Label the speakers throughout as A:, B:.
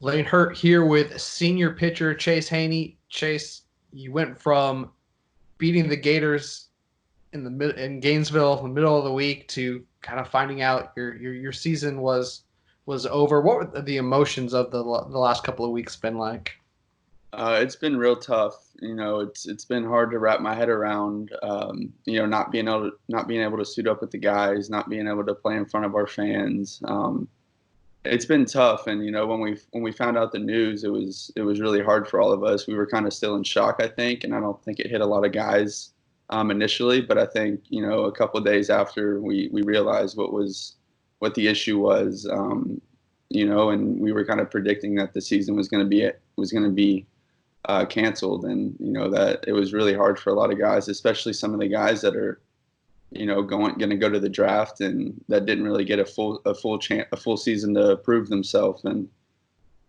A: Lane Hurt here with senior pitcher Chase Haney. Chase, you went from beating the Gators in Gainesville in the middle of the week to kind of finding out your season was over. What were the emotions of the last couple of weeks been like?
B: It's been real tough. It's been hard to wrap my head around. Not being able to suit up with the guys, not being able to play in front of our fans. It's been tough. And when we found out the news, it was really hard for all of us. We were kind of still in shock, I think, and I don't think it hit a lot of guys initially. But I think a couple of days after we realized what the issue was. And we were kind of predicting that the season was going to be canceled, and that it was really hard for a lot of guys, especially some of the guys that are going to go to the draft and that didn't really get a full season to prove themselves. And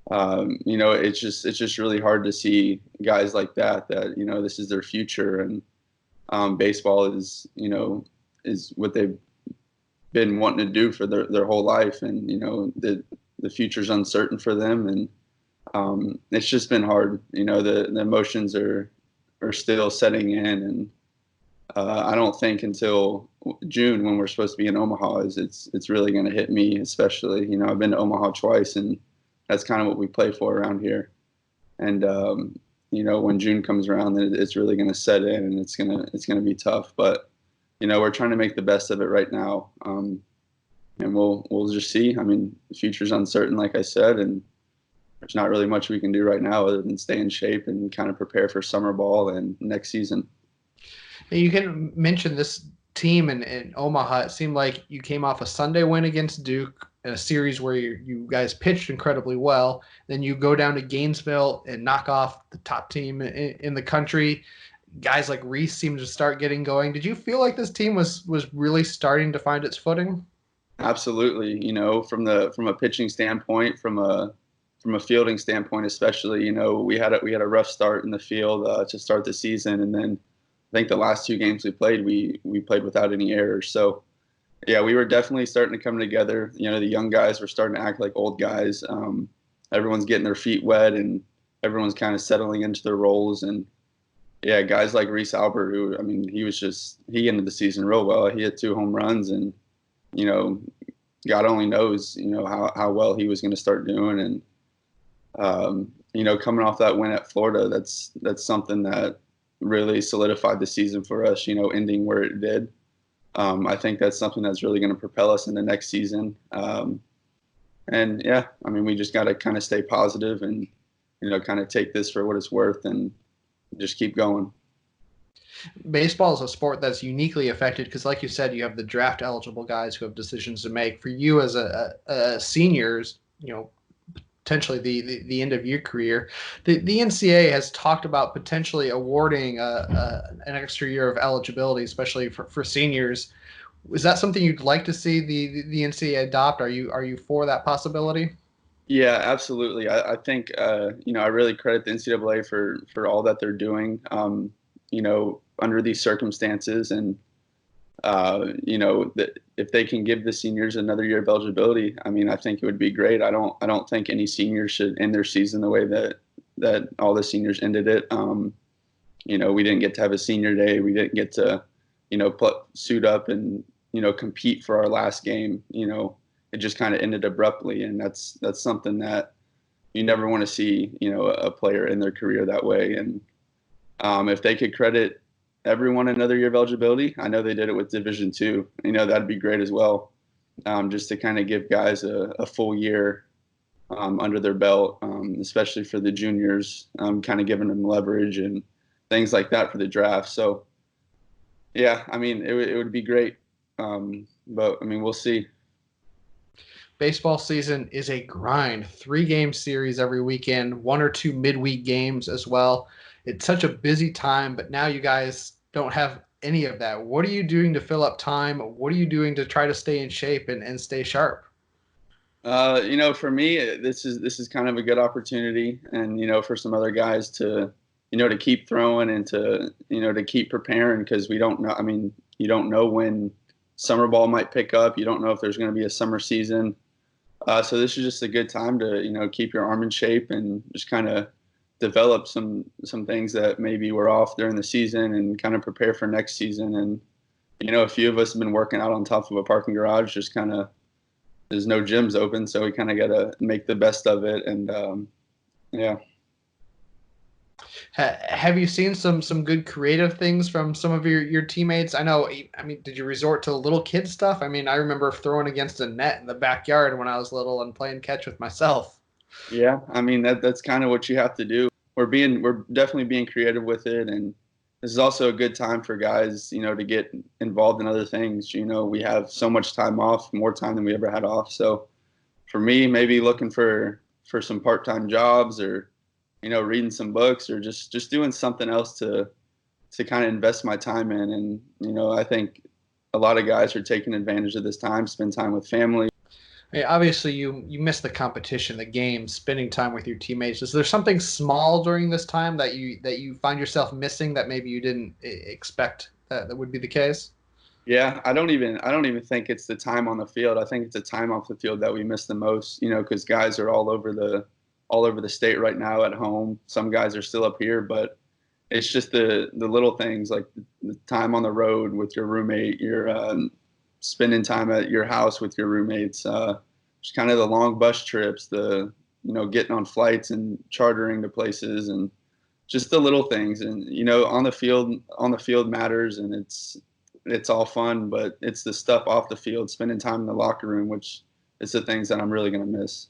B: it's just really hard to see guys like that this is their future. And baseball is what they've been wanting to do for their whole life. And the future's uncertain for them. And it's just been hard. The emotions are still setting in. And I don't think until June, when we're supposed to be in Omaha, it's really going to hit me. Especially, I've been to Omaha twice, and that's kind of what we play for around here. And when June comes around, then it's really going to set in, and it's gonna be tough. But we're trying to make the best of it right now. And we'll just see. I mean, the future's uncertain, like I said, and there's not really much we can do right now other than stay in shape and kind of prepare for summer ball and next season.
A: You can mention this team in Omaha. It seemed like you came off a Sunday win against Duke in a series where you guys pitched incredibly well. Then you go down to Gainesville and knock off the top team in the country. Guys like Reese seemed to start getting going. Did you feel like this team was really starting to find its footing?
B: Absolutely. From a pitching standpoint, from a fielding standpoint, especially, we had a rough start in the field to start the season, and then I think the last two games we played without any errors. So yeah, we were definitely starting to come together. The young guys were starting to act like old guys. Everyone's getting their feet wet, and everyone's kind of settling into their roles. And yeah, guys like Reese Albert, who, I mean, he ended the season real well. He hit 2 home runs, and you know, God only knows, how well he was going to start doing. And coming off that win at Florida, that's something that really solidified the season for us. Ending where it did. I think that's something that's really going to propel us in the next season. And yeah, I mean, we just got to kind of stay positive and kind of take this for what it's worth and just keep going.
A: Baseball is a sport that's uniquely affected because, like you said, you have the draft eligible guys who have decisions to make. For you as a seniors, potentially the end of your career, the NCAA has talked about potentially awarding an extra year of eligibility, especially for seniors. Is that something you'd like to see the NCAA adopt? Are you for that possibility?
B: Yeah, absolutely. I think I really credit the NCAA for all that they're doing. Under these circumstances, and that if they can give the seniors another year of eligibility, I mean, I think it would be great. I don't think any seniors should end their season the way that all the seniors ended it. We didn't get to have a senior day. We didn't get to, suit up and compete for our last game. It just kind of ended abruptly, and that's something that you never want to see. A player in their career that way. And if they could credit everyone another year of eligibility, I know they did it with Division Two. That'd be great as well. Just to kind of give guys a full year under their belt, especially for the juniors, kind of giving them leverage and things like that for the draft. So yeah, I mean, it would be great. But I mean, we'll see.
A: Baseball season is a grind. 3 game series every weekend, one or two midweek games as well. It's such a busy time, but now you guys don't have any of that. What are you doing to fill up time? What are you doing to try to stay in shape and stay sharp?
B: For me, this is kind of a good opportunity, and for some other guys to keep throwing and to keep preparing, because we don't know. I mean, you don't know when summer ball might pick up. You don't know if there's going to be a summer season. So this is just a good time to, keep your arm in shape and just kind of develop some things that maybe were off during the season and kind of prepare for next season. And a few of us have been working out on top of a parking garage, just kind of there's no gyms open, so we kind of got to make the best of it. And yeah.
A: Have you seen some good creative things from some of your teammates? I know. I mean, did you resort to little kid stuff? I mean, I remember throwing against a net in the backyard when I was little and playing catch with myself.
B: Yeah, I mean that's kind of what you have to do. We're definitely being creative with it, and this is also a good time for guys, to get involved in other things. We have so much time off, more time than we ever had off. So for me, maybe looking for some part-time jobs, or reading some books, or just doing something else to kind of invest my time in. And I think a lot of guys are taking advantage of this time, spend time with family.
A: Hey, obviously, you miss the competition, the game, spending time with your teammates. Is there something small during this time that you find yourself missing that maybe you didn't expect that would be the case?
B: Yeah, I don't even think it's the time on the field. I think it's the time off the field that we miss the most. Because guys are all over the state right now at home. Some guys are still up here, but it's just the little things, like the time on the road with your roommate, your spending time at your house with your roommates, just kind of the long bus trips, the getting on flights and chartering to places, and just the little things. And on the field matters, and it's all fun, but it's the stuff off the field, spending time in the locker room, which is the things that I'm really going to miss.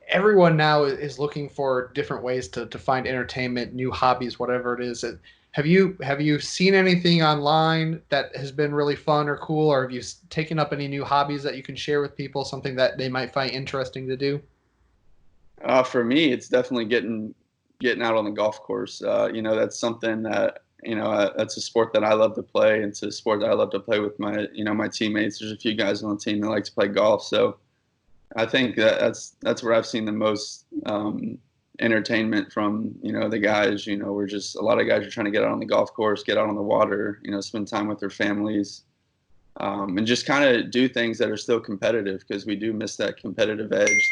A: Everyone now is looking for different ways to find entertainment, new hobbies, whatever it is. Have you seen anything online that has been really fun or cool, or have you taken up any new hobbies that you can share with people, something that they might find interesting to do?
B: For me, it's definitely getting out on the golf course. That's something that that's a sport that I love to play. It's a sport that I love to play with my teammates. There's a few guys on the team that like to play golf, so I think that's where I've seen the most entertainment from. The guys. We're just a lot of guys are trying to get out on the golf course, get out on the water. Spend time with their families, and just kind of do things that are still competitive, because we do miss that competitive edge.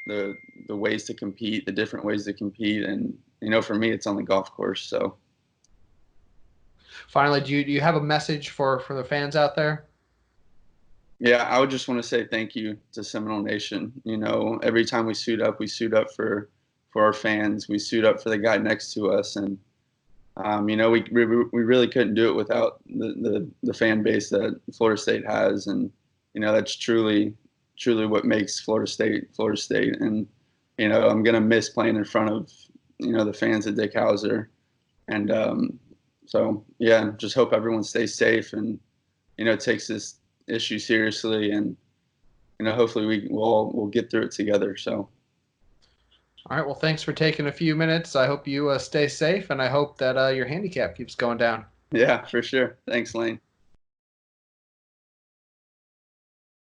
B: The ways to compete, the different ways to compete, and for me, it's on the golf course. So
A: Finally, do you have a message for the fans out there?
B: yeah, I would just want to say thank you to Seminole Nation. Every time we suit up for our fans, we suit up for the guy next to us, and we really couldn't do it without the fan base that Florida State has. And that's truly what makes Florida State Florida State. And I'm gonna miss playing in front of the fans at Dick Hauser. And so yeah, just hope everyone stays safe and takes this issue seriously. And hopefully we'll get through it together. So
A: All right. Well, thanks for taking a few minutes. I hope you stay safe, and I hope that your handicap keeps going down.
B: yeah, for sure. Thanks, Lane.